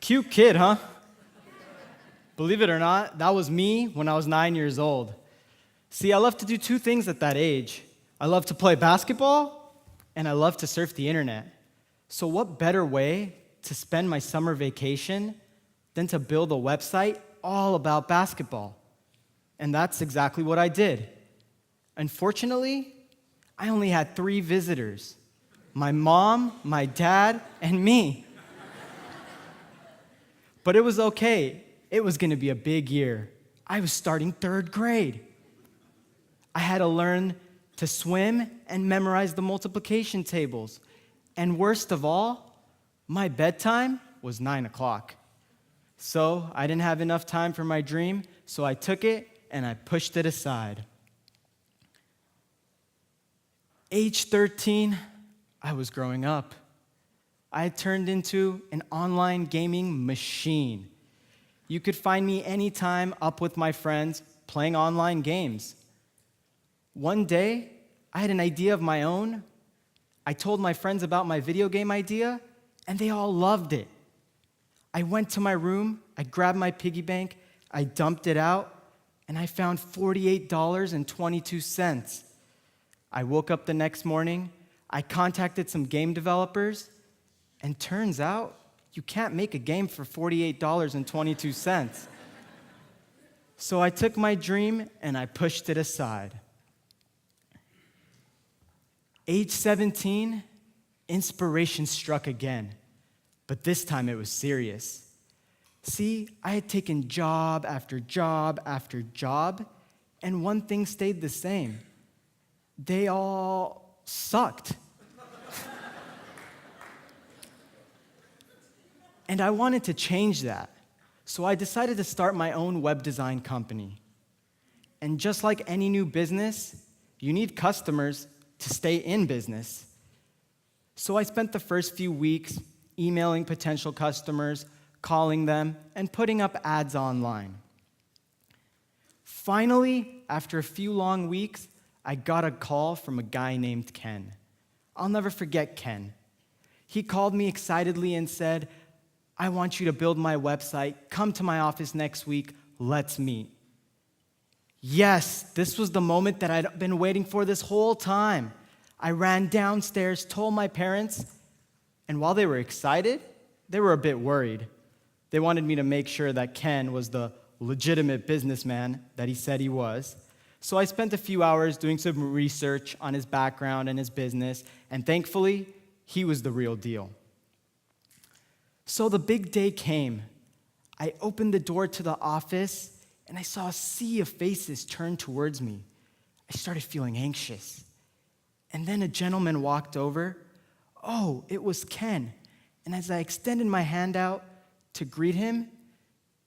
Cute kid, huh? Believe it or not, that was me when I was 9 years old. See, I love to do two things at that age. I love to play basketball, and I love to surf the internet. So what better way to spend my summer vacation than to build a website all about basketball? And that's exactly what I did. Unfortunately, I only had 3 visitors: my mom, my dad, and me. But it was okay. It was going to be a big year. I was starting 3rd grade. I had to learn to swim and memorize the multiplication tables. And worst of all, my bedtime was 9 o'clock. So I didn't have enough time for my dream, so I took it and I pushed it aside. Age 13, I was growing up. I had turned into an online gaming machine. You could find me anytime up with my friends playing online games. One day, I had an idea of my own. I told my friends about my video game idea, and they all loved it. I went to my room, I grabbed my piggy bank, I dumped it out, and I found $48.22. I woke up the next morning, I contacted some game developers, and turns out you can't make a game for $48.22. So I took my dream and I pushed it aside. Age 17, inspiration struck again, but this time it was serious. See, I had taken job after job after job, and one thing stayed the same. They all sucked. And I wanted to change that. So I decided to start my own web design company. And just like any new business, you need customers to stay in business. So I spent the first few weeks emailing potential customers, calling them, and putting up ads online. Finally, after a few long weeks, I got a call from a guy named Ken. I'll never forget Ken. He called me excitedly and said, "I want you to build my website. Come to my office next week. Let's meet." Yes, this was the moment that I'd been waiting for this whole time. I ran downstairs, told my parents, and while they were excited, they were a bit worried. They wanted me to make sure that Ken was the legitimate businessman that he said he was. So I spent a few hours doing some research on his background and his business, and thankfully, he was the real deal. So the big day came. I opened the door to the office, and I saw a sea of faces turn towards me. I started feeling anxious. And then a gentleman walked over. Oh, it was Ken. And as I extended my hand out to greet him,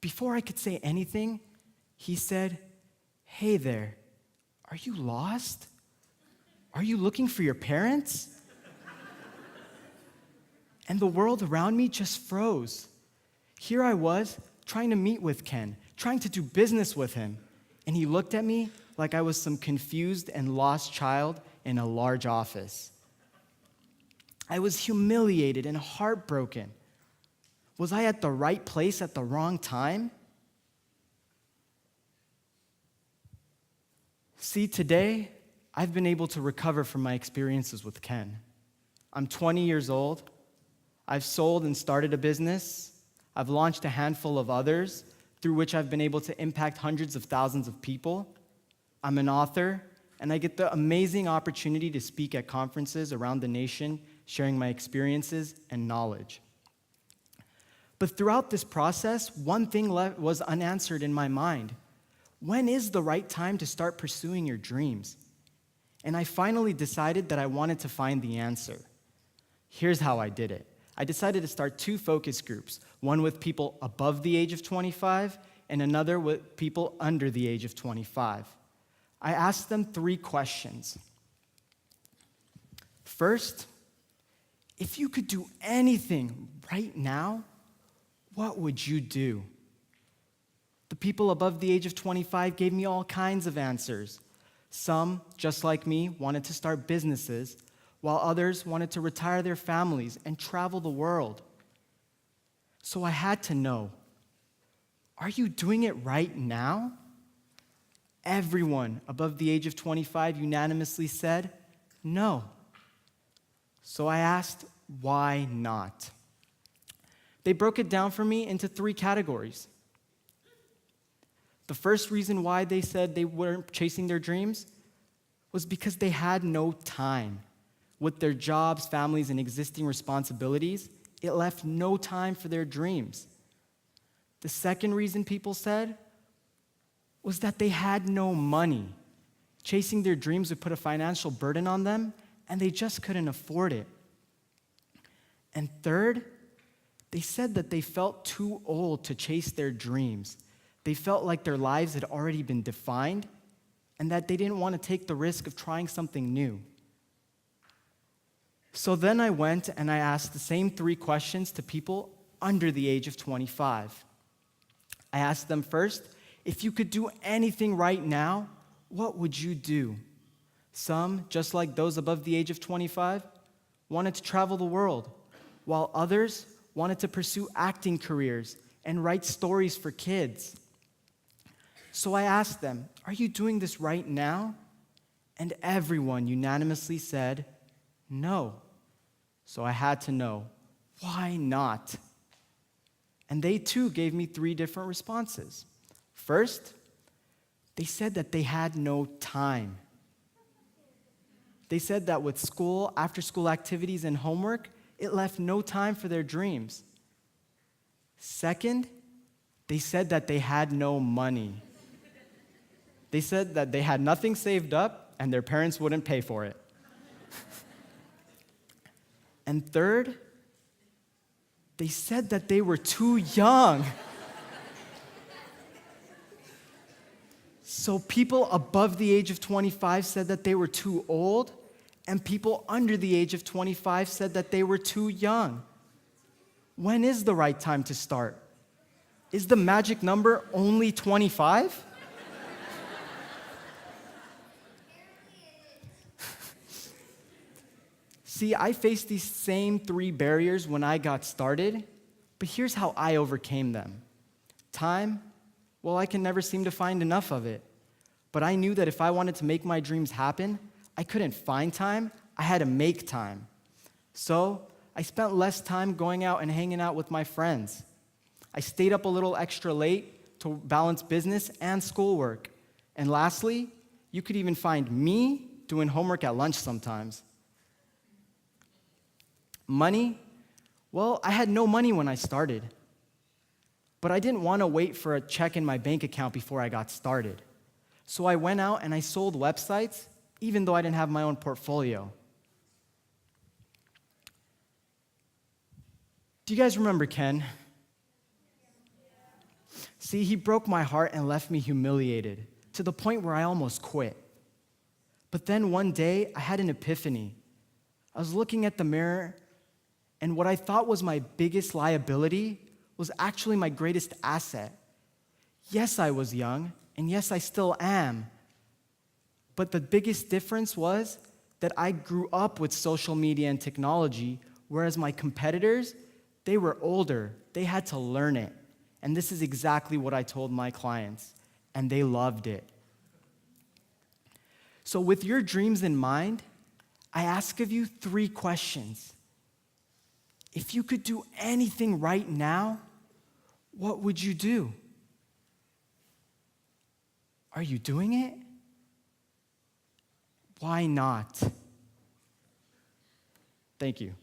before I could say anything, he said, "Hey there, are you lost? Are you looking for your parents?" And the world around me just froze. Here I was, trying to meet with Ken, trying to do business with him, and he looked at me like I was some confused and lost child in a large office. I was humiliated and heartbroken. Was I at the right place at the wrong time? See, today, I've been able to recover from my experiences with Ken. I'm 20 years old. I've sold and started a business. I've launched a handful of others through which I've been able to impact hundreds of thousands of people. I'm an author, and I get the amazing opportunity to speak at conferences around the nation, sharing my experiences and knowledge. But throughout this process, one thing was unanswered in my mind. When is the right time to start pursuing your dreams? And I finally decided that I wanted to find the answer. Here's how I did it. I decided to start 2 focus groups, one with people above the age of 25 and another with people under the age of 25. I asked them 3 questions. First, if you could do anything right now, what would you do? The people above the age of 25 gave me all kinds of answers. Some, just like me, wanted to start businesses, while others wanted to retire their families and travel the world. So I had to know, are you doing it right now? Everyone above the age of 25 unanimously said no. So I asked, why not? They broke it down for me into 3 categories. The first reason why they said they weren't chasing their dreams was because they had no time. With their jobs, families, and existing responsibilities, it left no time for their dreams. The second reason people said was that they had no money. Chasing their dreams would put a financial burden on them, and they just couldn't afford it. And third, they said that they felt too old to chase their dreams. They felt like their lives had already been defined, and that they didn't want to take the risk of trying something new. So then I went and I asked the same 3 questions to people under the age of 25. I asked them first, if you could do anything right now, what would you do? Some, just like those above the age of 25, wanted to travel the world, while others wanted to pursue acting careers and write stories for kids. So I asked them, are you doing this right now? And everyone unanimously said, no. So I had to know, why not? And they too gave me 3 different responses. First, they said that they had no time. They said that with school, after-school activities, and homework, it left no time for their dreams. Second, they said that they had no money. They said that they had nothing saved up and their parents wouldn't pay for it. And third, they said that they were too young. So people above the age of 25 said that they were too old, and people under the age of 25 said that they were too young. When is the right time to start? Is the magic number only 25? See, I faced these same 3 barriers when I got started, but here's how I overcame them. Time, well, I can never seem to find enough of it. But I knew that if I wanted to make my dreams happen, I couldn't find time, I had to make time. So I spent less time going out and hanging out with my friends. I stayed up a little extra late to balance business and schoolwork. And lastly, you could even find me doing homework at lunch sometimes. Money? Well, I had no money when I started. But I didn't want to wait for a check in my bank account before I got started. So I went out and I sold websites, even though I didn't have my own portfolio. Do you guys remember Ken? See, he broke my heart and left me humiliated, to the point where I almost quit. But then one day, I had an epiphany. I was looking at the mirror, and what I thought was my biggest liability was actually my greatest asset. Yes, I was young, and yes, I still am. But the biggest difference was that I grew up with social media and technology, whereas my competitors, they were older. They had to learn it. And this is exactly what I told my clients, and they loved it. So with your dreams in mind, I ask of you 3 questions. If you could do anything right now, what would you do? Are you doing it? Why not? Thank you.